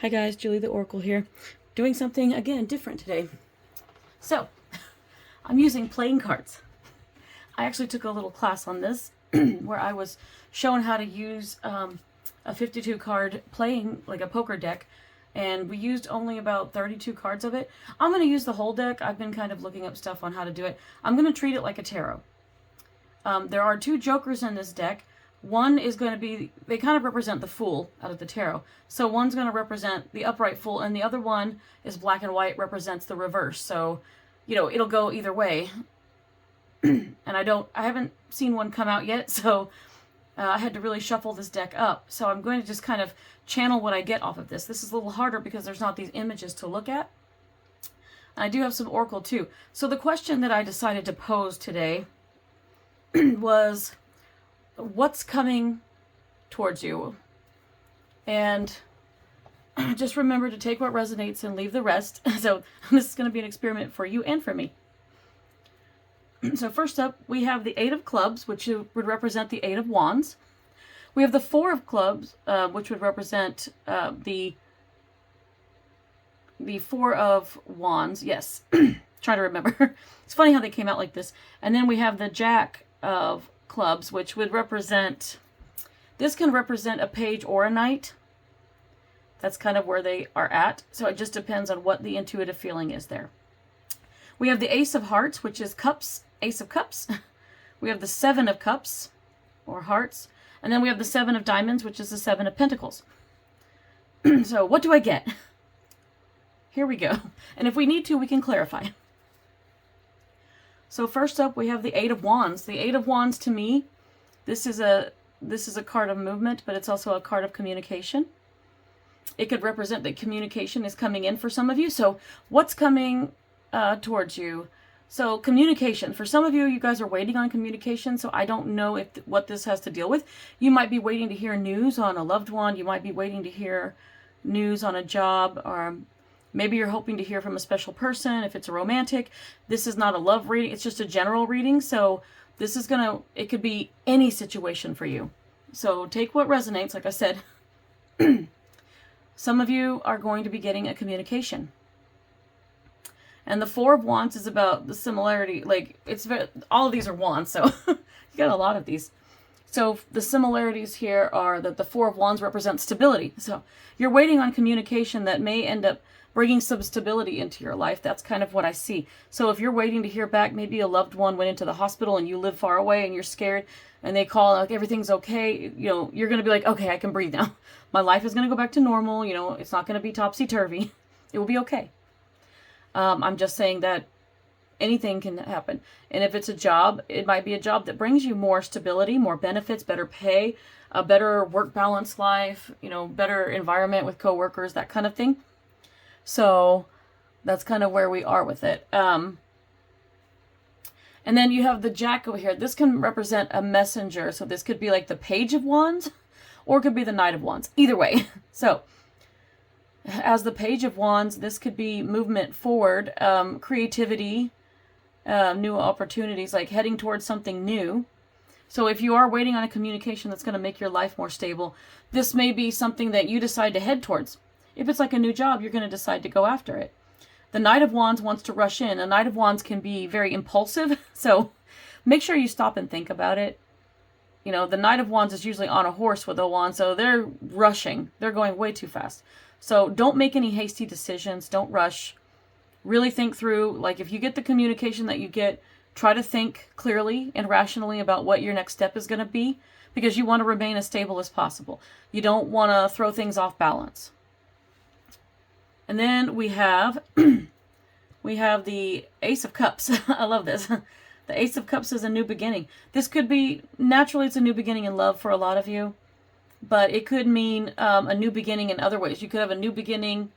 Hi guys, Julie the Oracle here, doing something again different today. So, I'm using playing cards. I actually took a little class on this where I was shown how to use a 52 card playing, like a poker deck, and we used only about 32 cards of it. I'm going to use the whole deck. I've been kind of looking up stuff on how to do it. I'm going to treat it like a tarot. There are two jokers in this deck. One is going to be, they kind of represent the Fool out of the tarot. So one's going to represent the upright Fool, and the other one is black and white, represents the reverse. So, you know, it'll go either way. And I haven't seen one come out yet, so I had to really shuffle this deck up. So I'm going to just kind of channel what I get off of this. This is a little harder because there's not these images to look at. And I do have some Oracle too. So the question that I decided to pose today was, what's coming towards you? And just remember to take what resonates and leave the rest. So this is going to be an experiment for you and for me. So first up, we have the 8 of Clubs, which would represent the 8 of Wands. We have the 4 of Clubs, which would represent the 4 of Wands. Yes, trying to remember. It's funny how they came out like this. And then we have the Jack of Clubs, which would represent, this can represent a page or a knight. That's kind of where they are at. So it just depends on what the intuitive feeling is there. We have the Ace of Hearts, which is Cups, Ace of Cups. We have the 7 of Cups, or Hearts. And then we have the 7 of Diamonds, which is the 7 of Pentacles. So what do I get? Here we go. And if we need to, we can clarify. So first up, we have the 8 of Wands. The 8 of Wands, to me, this is a card of movement, but it's also a card of communication. It could represent that communication is coming in for some of you. So what's coming towards you? So communication. For some of you, you guys are waiting on communication, so I don't know what this has to deal with. You might be waiting to hear news on a loved one. You might be waiting to hear news on a job, or maybe you're hoping to hear from a special person. If it's a romantic, this is not a love reading. It's just a general reading. So this is it could be any situation for you. So take what resonates, like I said. Some of you are going to be getting a communication. And the 4 of Wands is about the similarity. Like, all of these are wands, so you got a lot of these. So the similarities here are that the 4 of Wands represents stability. So you're waiting on communication that may end up bringing some stability into your life. That's kind of what I see. So if you're waiting to hear back, maybe a loved one went into the hospital and you live far away and you're scared and they call like everything's okay, you know, you're going to be like, okay, I can breathe now. My life is going to go back to normal. You know, it's not going to be topsy-turvy. It will be okay. I'm just saying that anything can happen. And if it's a job, it might be a job that brings you more stability, more benefits, better pay, a better work balance life, you know, better environment with coworkers, that kind of thing. So that's kind of where we are with it. And then you have the Jack over here. This can represent a messenger. So this could be like the Page of Wands, or it could be the Knight of Wands. Either way. So as the Page of Wands, this could be movement forward, creativity, new opportunities, like heading towards something new. So if you are waiting on a communication that's going to make your life more stable, this may be something that you decide to head towards. If it's like a new job, you're going to decide to go after it. The Knight of Wands wants to rush in. A Knight of Wands can be very impulsive, so make sure you stop and think about it. You know, the Knight of Wands is usually on a horse with a wand, so they're rushing. They're going way too fast. So don't make any hasty decisions. Don't rush. Really think through. Like, if you get the communication that you get, try to think clearly and rationally about what your next step is going to be, because you want to remain as stable as possible. You don't want to throw things off balance. And then we have the Ace of Cups. I love this. The Ace of Cups is a new beginning. This could be, naturally it's a new beginning in love for a lot of you. But it could mean a new beginning in other ways. You could have a new beginning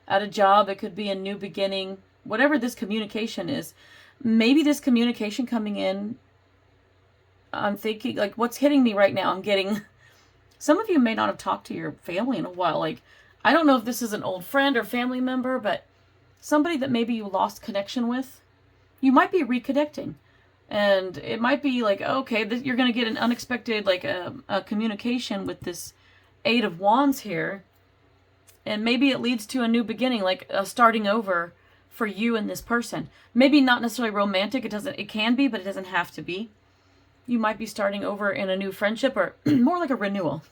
at a job. It could be a new beginning. Whatever this communication is. Maybe this communication coming in, I'm thinking, like, what's hitting me right now? I'm getting, some of you may not have talked to your family in a while. Like, I don't know if this is an old friend or family member, but somebody that maybe you lost connection with, you might be reconnecting. And it might be like, okay, you're going to get an unexpected, like a communication with this 8 of Wands here. And maybe it leads to a new beginning, like a starting over for you and this person. Maybe not necessarily romantic. It can be, but it doesn't have to be. You might be starting over in a new friendship, or more like a renewal.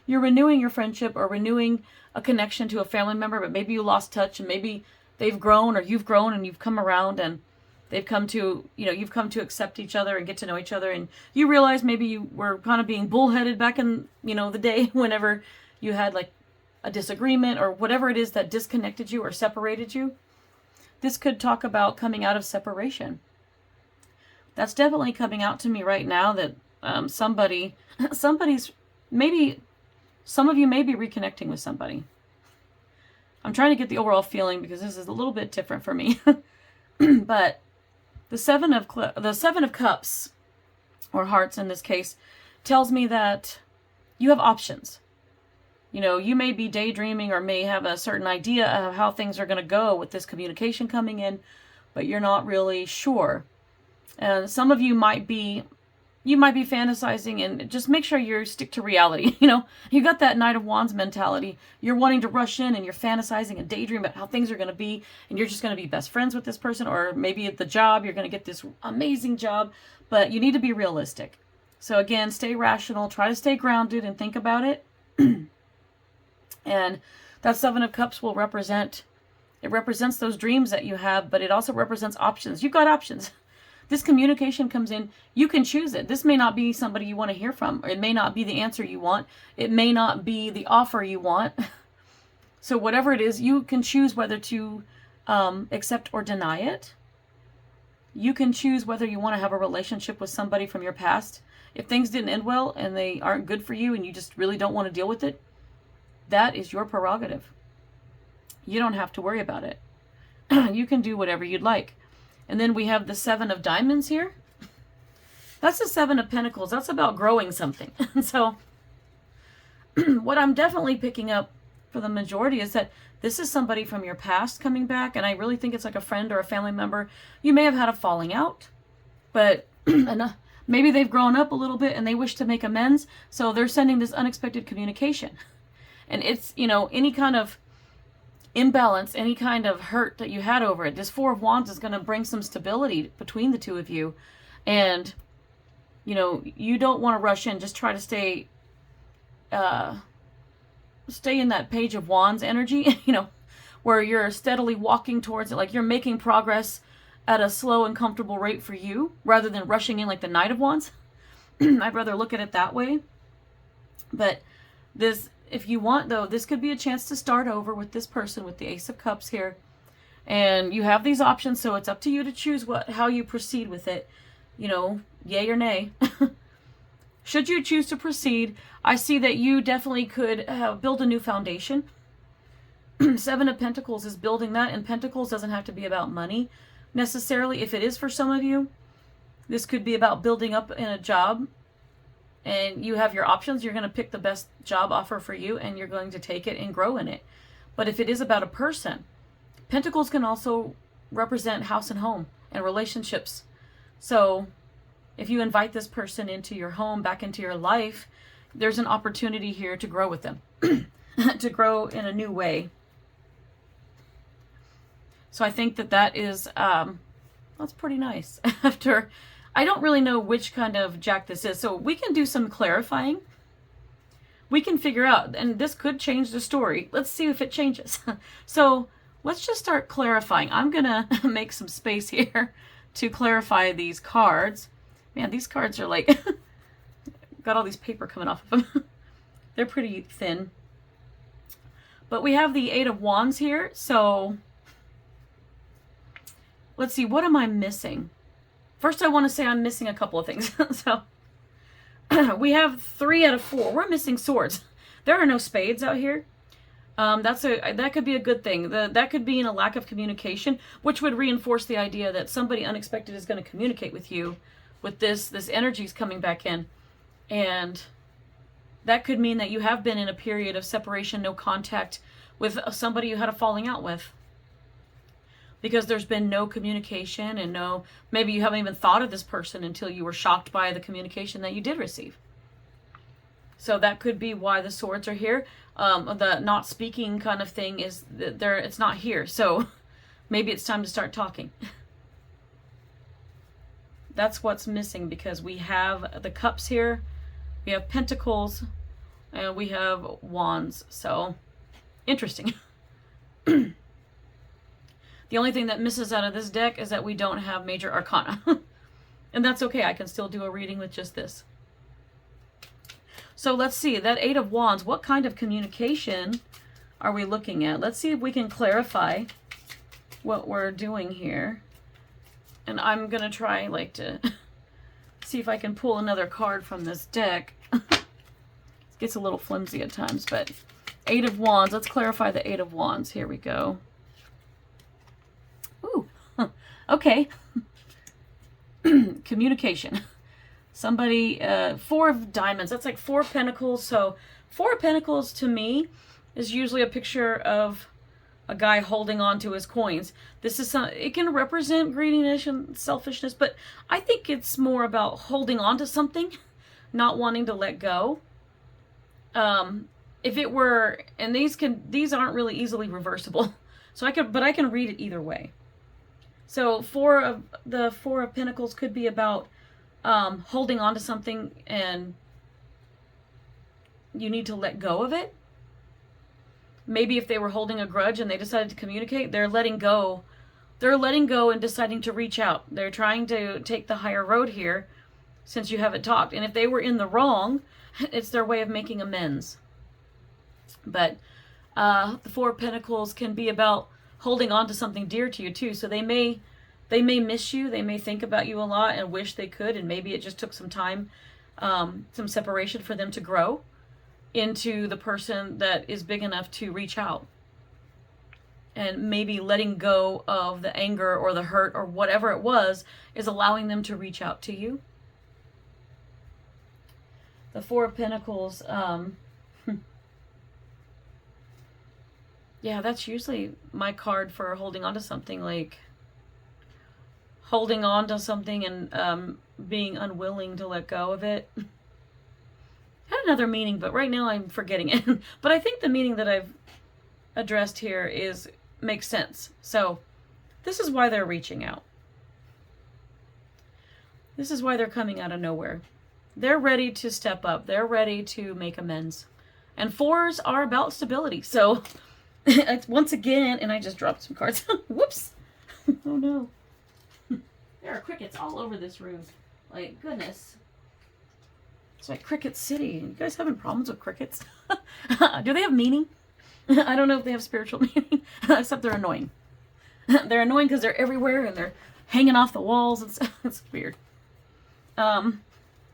You're renewing your friendship or renewing a connection to a family member, but maybe you lost touch, and maybe they've grown or you've grown and you've come around, and they've come to, you've come to accept each other and get to know each other, and you realize maybe you were kind of being bullheaded back in, the day whenever you had like a disagreement or whatever it is that disconnected you or separated you. This could talk about coming out of separation. That's definitely coming out to me right now, that somebody's maybe, some of you may be reconnecting with somebody. I'm trying to get the overall feeling because this is a little bit different for me. But the seven of cups, or hearts in this case, tells me that you have options. You may be daydreaming or may have a certain idea of how things are going to go with this communication coming in, but you're not really sure. And some of you might be fantasizing, and just make sure you stick to reality. You got that Knight of Wands mentality. You're wanting to rush in and you're fantasizing and daydream about how things are going to be, and you're just going to be best friends with this person, or maybe at the job, you're going to get this amazing job, but you need to be realistic. So again, stay rational, try to stay grounded and think about it. And that Seven of Cups will represents those dreams that you have, but it also represents options. You've got options. This communication comes in, you can choose it. This may not be somebody you want to hear from, or it may not be the answer you want. It may not be the offer you want. So whatever it is, you can choose whether to accept or deny it. You can choose whether you want to have a relationship with somebody from your past. If things didn't end well and they aren't good for you and you just really don't want to deal with it, that is your prerogative. You don't have to worry about it. You can do whatever you'd like. And then we have the Seven of Diamonds here. That's the Seven of Pentacles. That's about growing something. And so what I'm definitely picking up for the majority is that this is somebody from your past coming back. And I really think it's like a friend or a family member. You may have had a falling out, but maybe they've grown up a little bit and they wish to make amends. So they're sending this unexpected communication. And it's, any kind of imbalance, any kind of hurt that you had over it. This Four of Wands is going to bring some stability between the two of you. And, you don't want to rush in. Just try to stay in that Page of Wands energy, where you're steadily walking towards it. Like you're making progress at a slow and comfortable rate for you, rather than rushing in like the Knight of Wands. I'd rather look at it that way. But if you want, though, this could be a chance to start over with this person with the Ace of Cups here. And you have these options, so it's up to you to choose how you proceed with it. Yay or nay. Should you choose to proceed, I see that you definitely could build a new foundation. Seven of Pentacles is building that, and Pentacles doesn't have to be about money necessarily. If it is for some of you, this could be about building up in a job. And you have your options. You're going to pick the best job offer for you, and you're going to take it and grow in it. But if it is about a person, Pentacles can also represent house and home and relationships. So if you invite this person into your home, back into your life, there's an opportunity here to grow with them, to grow in a new way. So I think that is, that's pretty nice. I don't really know which kind of Jack this is, so we can do some clarifying. We can figure out, and this could change the story. Let's see if it changes. So let's just start clarifying. I'm going to make some space here to clarify these cards. Man, these cards are like, got all these paper coming off of them. They're pretty thin. But we have the Eight of Wands here, so let's see, what am I missing? First, I want to say I'm missing a couple of things. So we have 3 out of 4. We're missing swords. There are no spades out here. That could be a good thing. That could be in a lack of communication, which would reinforce the idea that somebody unexpected is going to communicate with you with this energy's coming back in. And that could mean that you have been in a period of separation, no contact with somebody you had a falling out with. Because there's been no communication, and maybe you haven't even thought of this person until you were shocked by the communication that you did receive. So that could be why the swords are here. The not speaking kind of thing is that it's not here. So maybe it's time to start talking. That's what's missing, because we have the cups here, we have pentacles, and we have wands. So interesting. The only thing that misses out of this deck is that we don't have major arcana. And that's okay. I can still do a reading with just this. So let's see, that Eight of Wands, what kind of communication are we looking at? Let's see if we can clarify what we're doing here. And I'm going to try like to see if I can pull another card from this deck. It gets a little flimsy at times, but Eight of Wands. Let's clarify the Eight of Wands. Here we go. Ooh, okay. Communication. Somebody, Four of Diamonds. That's like Four of Pentacles. So Four of Pentacles to me is usually a picture of a guy holding on to his coins. This is it can represent greediness and selfishness, but I think it's more about holding on to something, not wanting to let go. If it were, and these aren't really easily reversible, so I can read it either way. So Four of Pentacles could be about holding on to something and you need to let go of it. Maybe if they were holding a grudge and they decided to communicate, they're letting go. They're letting go and deciding to reach out. They're trying to take the higher road here since you haven't talked. And if they were in the wrong, it's their way of making amends. But the Four of Pentacles can be about holding on to something dear to you too. So they may miss you. They may think about you a lot and wish they could. And maybe it just took some time, some separation for them to grow into the person that is big enough to reach out. And maybe letting go of the anger or the hurt or whatever it was is allowing them to reach out to you. The Four of Pentacles, yeah, that's usually my card for holding on to something, like holding on to something and being unwilling to let go of it. Had another meaning, but right now I'm forgetting it. But I think the meaning that I've addressed here makes sense. So this is why they're reaching out. This is why they're coming out of nowhere. They're ready to step up. They're ready to make amends. And fours are about stability. So once again, and I just dropped some cards. Whoops. Oh no. There are crickets all over this room. Like, goodness. It's like Cricket City. You guys having problems with crickets? Do they have meaning? I don't know if they have spiritual meaning, except they're annoying. They're annoying because they're everywhere and they're hanging off the walls and stuff. It's weird.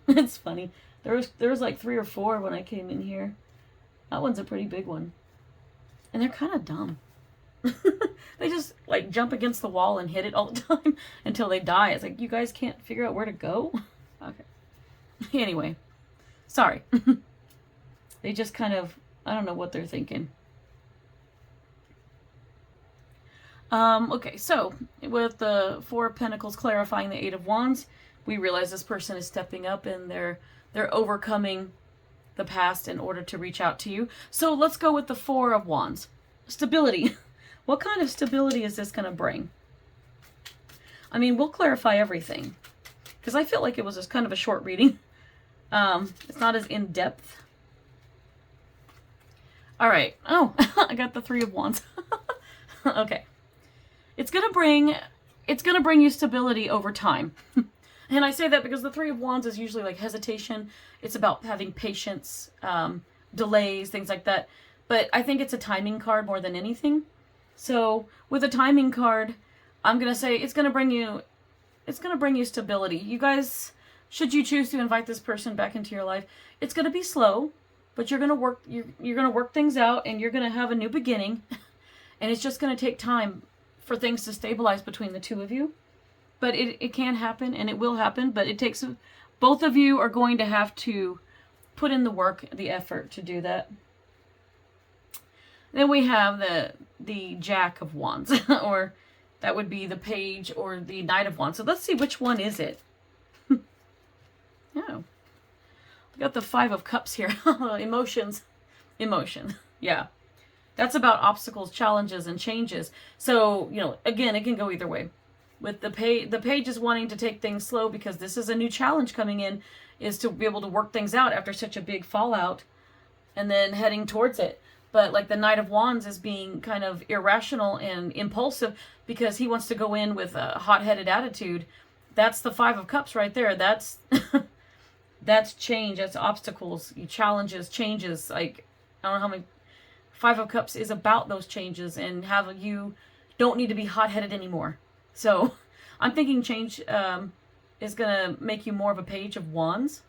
It's funny. There was like 3 or 4 when I came in here. That one's a pretty big one. And they're kind of dumb. They just like jump against the wall and hit it all the time until they die. It's like, you guys can't figure out where to go? Okay. Anyway. Sorry. They just kind of, I don't know what they're thinking. Okay, so with the Four of Pentacles clarifying the Eight of Wands, we realize this person is stepping up and they're overcoming the past in order to reach out to you. So let's go with the Four of Wands. Stability. What kind of stability is this going to bring? I mean, we'll clarify everything, because I feel like it was just kind of a short reading. It's not as in-depth. All right. Oh, I got the Three of Wands. Okay. It's going to bring you stability over time. And I say that because the Three of Wands is usually like hesitation. It's about having patience, delays, things like that. But I think it's a timing card more than anything. So with a timing card, I'm going to say it's going to bring you stability. You guys, should you choose to invite this person back into your life, it's going to be slow, but you're going to work things out and you're going to have a new beginning. And it's just going to take time for things to stabilize between the two of you. But it can happen and it will happen, but it takes, both of you are going to have to put in the work, the effort to do that. Then we have the Jack of Wands, or that would be the Page or the Knight of Wands. So let's see, which one is it? Oh. Got the Five of Cups here. Emotions. Emotion. Yeah. That's about obstacles, challenges, and changes. So, you know, again, it can go either way. With the page is wanting to take things slow because this is a new challenge coming in, is to be able to work things out after such a big fallout and then heading towards it. But like the Knight of Wands is being kind of irrational and impulsive because he wants to go in with a hot-headed attitude. That's the Five of Cups right there. That's that's change. That's obstacles, challenges, changes. Like, I don't know how many. Five of Cups is about those changes and have you don't need to be hot-headed anymore. So I'm thinking change is going to make you more of a Page of Wands.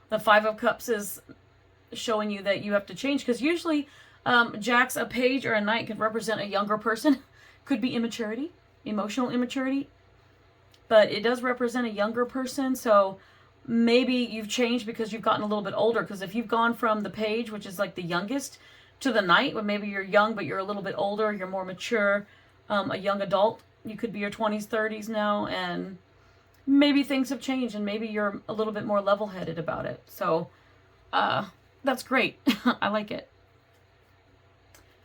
The Five of Cups is showing you that you have to change, because usually Jacks, a page or a knight could represent a younger person. Could be immaturity, emotional immaturity, but it does represent a younger person. So maybe you've changed because you've gotten a little bit older, because if you've gone from the page, which is like the youngest, to the knight, well, maybe you're young but you're a little bit older, you're more mature, a young adult. You could be your 20s, 30s now, and maybe things have changed and maybe you're a little bit more level-headed about it. So that's great. I like it.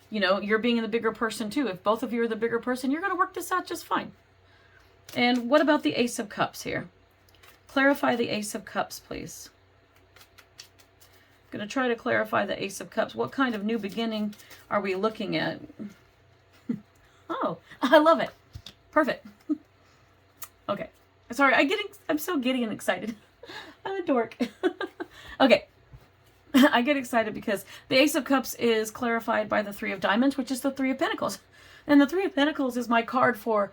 You know, you're being the bigger person too. If both of you are the bigger person, you're going to work this out just fine. And what about the Ace of Cups here? Clarify the Ace of Cups, please. I'm going to try to clarify the Ace of Cups. What kind of new beginning are we looking at? Oh, I love it. Perfect. Okay. Sorry, I'm so giddy and excited. I'm a dork. Okay. I get excited because the Ace of Cups is clarified by the Three of Diamonds, which is the Three of Pentacles. And the Three of Pentacles is my card for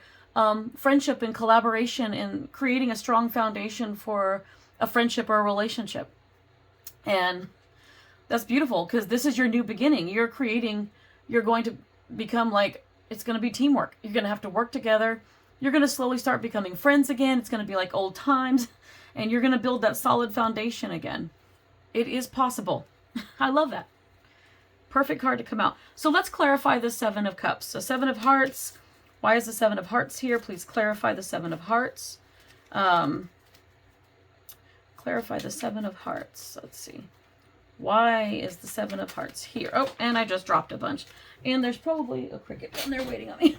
friendship and collaboration and creating a strong foundation for a friendship or a relationship. And that's beautiful because this is your new beginning. You're going to become like, it's going to be teamwork. You're going to have to work together. You're going to slowly start becoming friends again. It's going to be like old times. And you're going to build that solid foundation again. It is possible. I love that. Perfect card to come out. So let's clarify the Seven of Cups. So Seven of Hearts. Why is the Seven of Hearts here? Please clarify the Seven of Hearts. Clarify the Seven of Hearts. Let's see. Why is the Seven of Hearts here? Oh, and I just dropped a bunch. And there's probably a cricket down there waiting on me.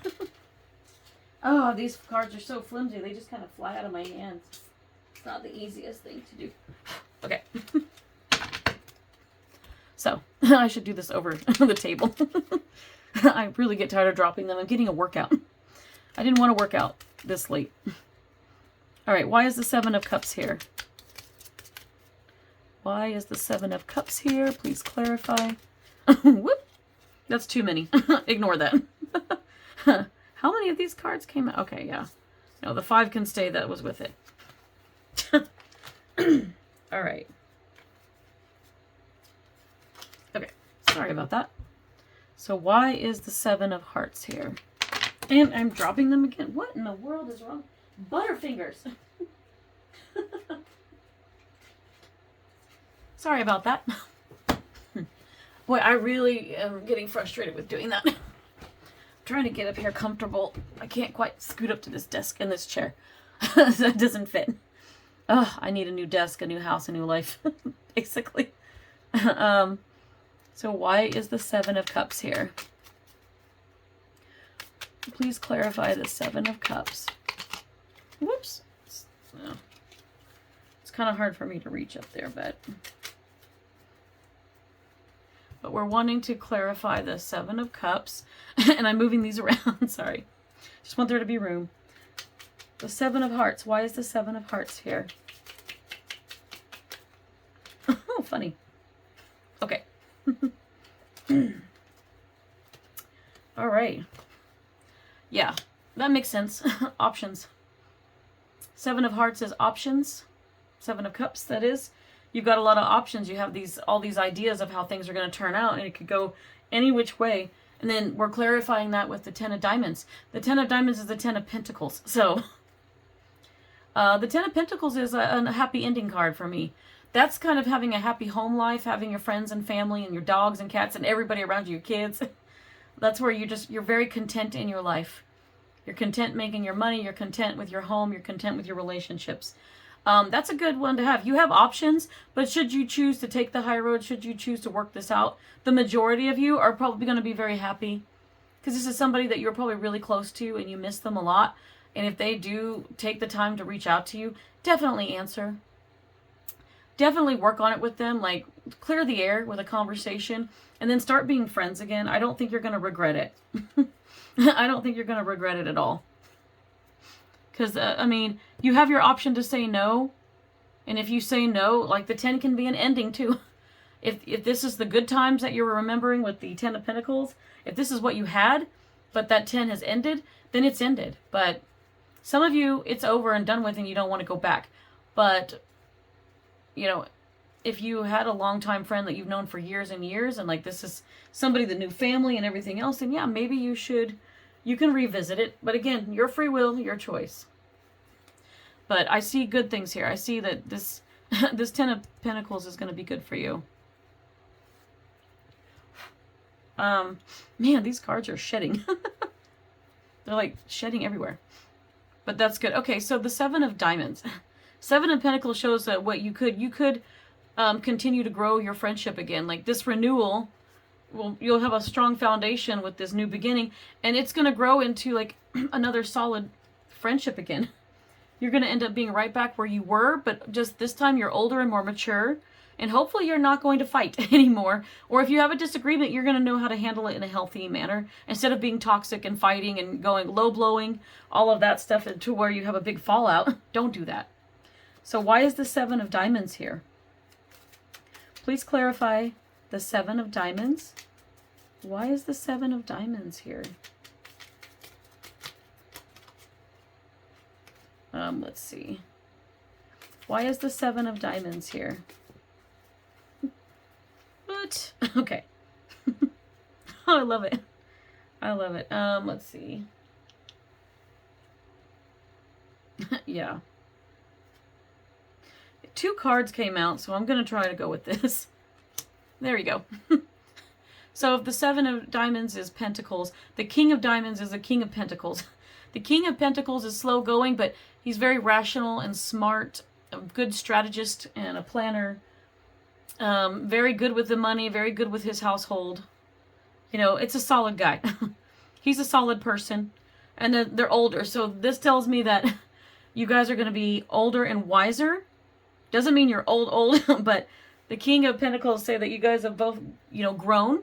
Oh, these cards are so flimsy. They just kind of fly out of my hands. It's not the easiest thing to do. Okay. So, I should do this over the table. I really get tired of dropping them. I'm getting a workout. I didn't want to work out this late. All right, why is the Seven of Cups here? Why is the Seven of Cups here? Please clarify. Whoop. That's too many. Ignore that. How many of these cards came out? Okay, yeah. No, the 5 can stay. That was with it. All right. Okay, sorry about that. So why is the Seven of Hearts here? And I'm dropping them again. What in the world is wrong? Butterfingers. Sorry about that. Boy, I really am getting frustrated with doing that. I'm trying to get up here comfortable. I can't quite scoot up to this desk and this chair. That doesn't fit. Oh, I need a new desk, a new house, a new life, basically. So why is the Seven of Cups here? Please clarify the Seven of Cups. Whoops. It's kind of hard for me to reach up there, but we're wanting to clarify the Seven of Cups. And I'm moving these around. Sorry. Just want there to be room. The Seven of Hearts. Why is the Seven of Hearts here? Oh, funny. Okay. All right. Yeah, that makes sense. Options. Seven of Hearts is options. Seven of Cups, that is. You've got a lot of options. You have all these ideas of how things are going to turn out, and it could go any which way. And then we're clarifying that with the Ten of Diamonds. The Ten of Diamonds is the Ten of Pentacles. So the Ten of Pentacles is a happy ending card for me. That's kind of having a happy home life, having your friends and family and your dogs and cats and everybody around you, your kids. That's where you're very content in your life. You're content making your money. You're content with your home. You're content with your relationships. That's a good one to have. You have options, but should you choose to take the high road, should you choose to work this out, the majority of you are probably going to be very happy, because this is somebody that you're probably really close to and you miss them a lot. And if they do take the time to reach out to you, definitely answer. Definitely work on it with them, like clear the air with a conversation and then start being friends again. I don't think you're going to regret it. I don't think you're going to regret it at all. Because, I mean, you have your option to say no. And if you say no, like the 10 can be an ending too. If this is the good times that you're remembering with the 10 of Pentacles, if this is what you had, but that 10 has ended, then it's ended. But some of you, it's over and done with and you don't want to go back. But, you know, if you had a longtime friend that you've known for years and years, and like this is somebody, the new family and everything else, then yeah, maybe you can revisit it. But again, your free will, your choice. But I see good things here. I see that this 10 of Pentacles is going to be good for you. Man, these cards are shedding. They're like shedding everywhere. But that's good. Okay, so the 7 of Diamonds. 7 of Pentacles shows that what you could continue to grow your friendship again. Like this renewal, you'll have a strong foundation with this new beginning, and it's going to grow into like another solid friendship again. You're going to end up being right back where you were, but just this time you're older and more mature, and hopefully you're not going to fight anymore. Or if you have a disagreement, you're going to know how to handle it in a healthy manner instead of being toxic and fighting and going low blowing, all of that stuff to where you have a big fallout. Don't do that. So why is the 7 of Diamonds here? Please clarify the 7 of Diamonds. Why is the 7 of Diamonds here? Let's see. Why is the 7 of Diamonds here? But, okay. Oh, I love it. I love it. Let's see. Yeah. 2 cards came out, so I'm going to try to go with this. There you go. So if the 7 of Diamonds is Pentacles, the King of Diamonds is the King of Pentacles. The King of Pentacles is slow going, but he's very rational and smart, a good strategist and a planner. Very good with the money, very good with his household. You know, it's a solid guy. He's a solid person. And they're older. So this tells me that you guys are going to be older and wiser. Doesn't mean you're old, but the King of Pentacles say that you guys have both, you know, grown.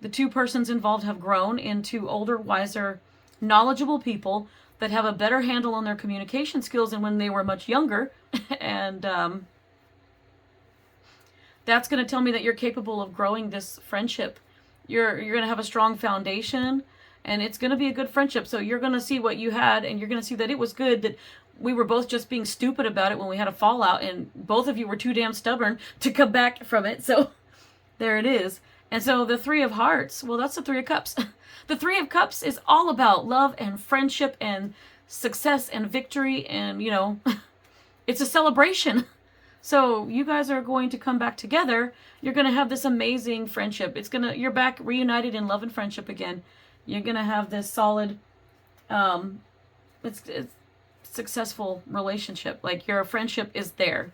The 2 persons involved have grown into older, wiser, knowledgeable people that have a better handle on their communication skills than when they were much younger. And that's going to tell me that you're capable of growing this friendship. You're going to have a strong foundation, and it's going to be a good friendship. So you're going to see what you had, and you're going to see that it was good, that we were both just being stupid about it when we had a fallout, and both of you were too damn stubborn to come back from it. So there it is. And so the 3 of Hearts, well, that's the 3 of Cups. The 3 of Cups is all about love and friendship and success and victory, and, you know, it's a celebration. So you guys are going to come back together. You're going to have this amazing friendship. You're back reunited in love and friendship again. You're going to have this solid, it's successful relationship. Like your friendship is there.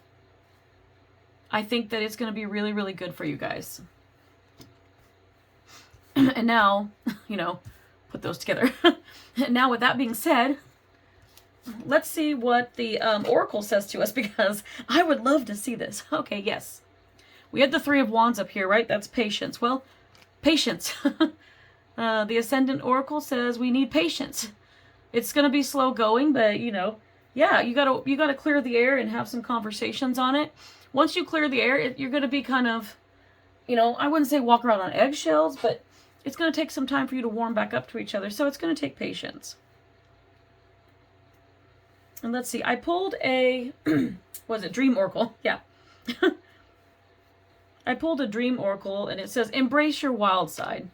I think that it's going to be really, really good for you guys. And now, you know, put those together. Now, with that being said, let's see what the Oracle says to us, because I would love to see this. Okay, yes. We had the 3 of Wands up here, right? That's patience. Well, patience. The Ascendant Oracle says we need patience. It's going to be slow going, but, you know, yeah, you gotta clear the air and have some conversations on it. Once you clear the air, you're going to be kind of, you know, I wouldn't say walk around on eggshells, but it's going to take some time for you to warm back up to each other. So it's going to take patience. And let's see, I pulled a, was it Dream Oracle? Yeah. I pulled a Dream Oracle, and it says, embrace your wild side,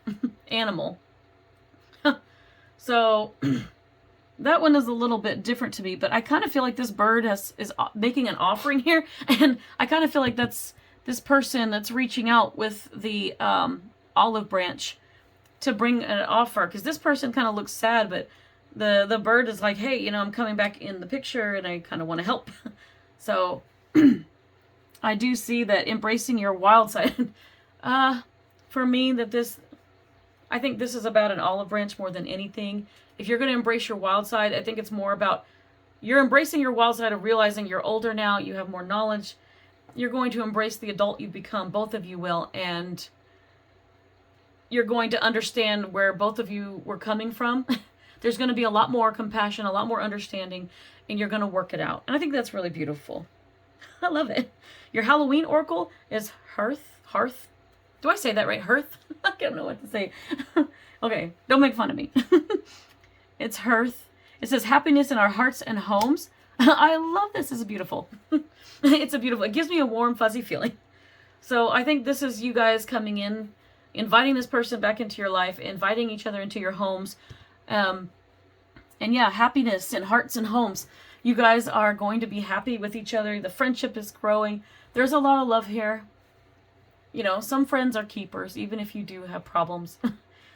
animal. So that one is a little bit different to me, but I kind of feel like this bird is making an offering here. And I kind of feel like that's this person that's reaching out with the olive branch to bring an offer. Because this person kind of looks sad, but the bird is like, hey, you know, I'm coming back in the picture and I kind of want to help. So I do see that embracing your wild side, for me, I think this is about an olive branch more than anything. If you're going to embrace your wild side, I think it's more about you're embracing your wild side of realizing you're older now, you have more knowledge, you're going to embrace the adult you've become, both of you will, and you're going to understand where both of you were coming from. There's going to be a lot more compassion, a lot more understanding, and you're going to work it out. And I think that's really beautiful. I love it. Your Halloween oracle is Hearth. Do I say that right? Hearth? I don't know what to say. Okay, don't make fun of me. It's Hearth. It says happiness in our hearts and homes. I love this. This is beautiful. It's a beautiful, it gives me a warm, fuzzy feeling. So I think this is you guys coming in, inviting this person back into your life, inviting each other into your homes. And yeah, happiness in hearts and homes. You guys are going to be happy with each other. The friendship is growing. There's a lot of love here. You know, some friends are keepers, even if you do have problems.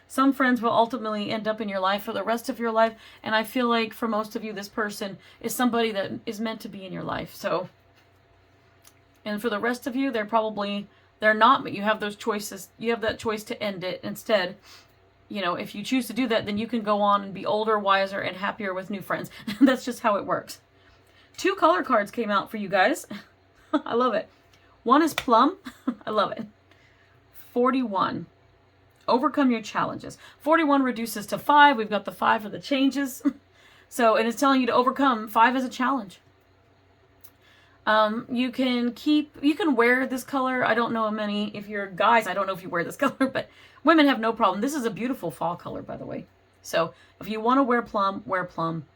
Some friends will ultimately end up in your life for the rest of your life. And I feel like for most of you, this person is somebody that is meant to be in your life. So, and for the rest of you, they're not, but you have those choices. You have that choice to end it instead. You know, if you choose to do that, then you can go on and be older, wiser, and happier with new friends. That's just how it works. 2 color cards came out for you guys. I love it. One is Plum. I love it. 41. Overcome your challenges. 41 reduces to 5. We've got the 5 for the changes. So, and it's telling you to overcome 5 as a challenge. You can wear this color. I don't know many, if you're guys, I don't know if you wear this color, but women have no problem. This is a beautiful fall color, by the way. So if you want to wear plum, wear plum.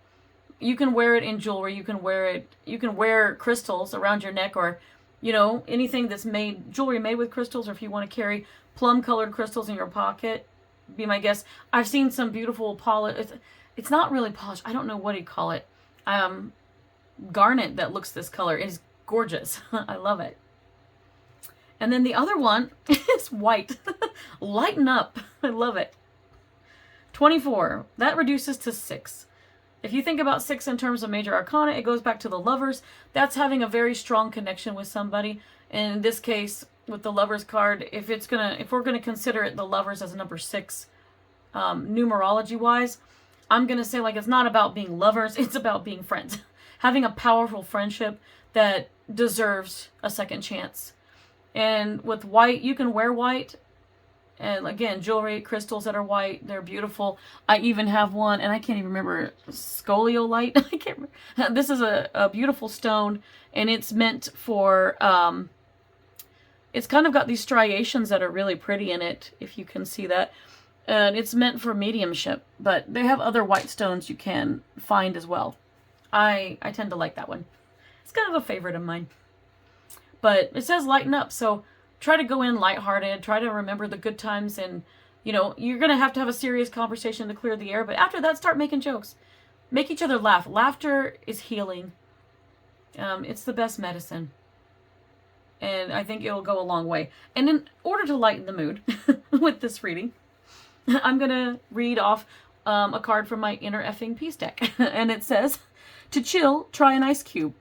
You can wear it in jewelry. You can wear crystals around your neck, or, you know, anything that's jewelry made with crystals, or if you want to carry plum colored crystals in your pocket, be my guest. I've seen some beautiful it's not really polished. I don't know what you call it. Garnet that looks this color. It is gorgeous. I love it. And then the other one is white. Lighten up. I love it. 24. That reduces to 6. If you think about 6 in terms of major arcana, it goes back to the Lovers. That's having a very strong connection with somebody. And in this case, with the Lovers card, if we're gonna consider it the Lovers as a number 6, numerology wise, I'm gonna say, like, it's not about being lovers, it's about being friends. Having a powerful friendship that deserves a second chance. And with white, you can wear white. And again, jewelry, crystals that are white, they're beautiful. I even have one, and I can't even remember, scoliolite. I can't remember. This is a beautiful stone, and it's meant for, it's kind of got these striations that are really pretty in it, if you can see that. And it's meant for mediumship, but they have other white stones you can find as well. I tend to like that one. It's kind of a favorite of mine. But it says lighten up, so try to go in lighthearted, try to remember the good times, and, you know, you're going to have a serious conversation to clear the air, but after that, start making jokes. Make each other laugh. Laughter is healing. It's the best medicine. And I think it'll go a long way. And in order to lighten the mood with this reading, I'm going to read off a card from my Inner Effing Peace deck. And it says, to chill, try an ice cube.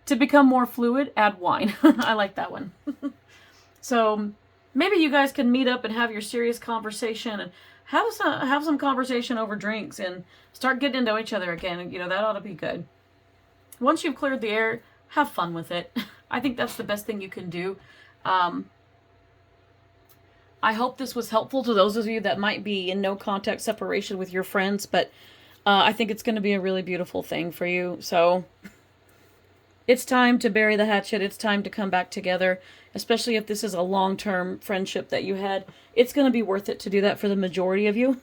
To become more fluid, add wine. I like that one. So maybe you guys can meet up and have your serious conversation and have some conversation over drinks and start getting to know each other again. You know, that ought to be good. Once you've cleared the air, have fun with it. I think that's the best thing you can do. I hope this was helpful to those of you that might be in no contact separation with your friends, but I think it's going to be a really beautiful thing for you. So it's time to bury the hatchet. It's time to come back together, especially if this is a long-term friendship that you had. It's going to be worth it to do that for the majority of you.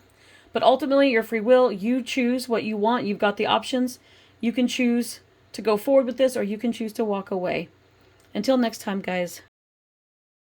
But ultimately, your free will, you choose what you want. You've got the options. You can choose to go forward with this, or you can choose to walk away. Until next time, guys.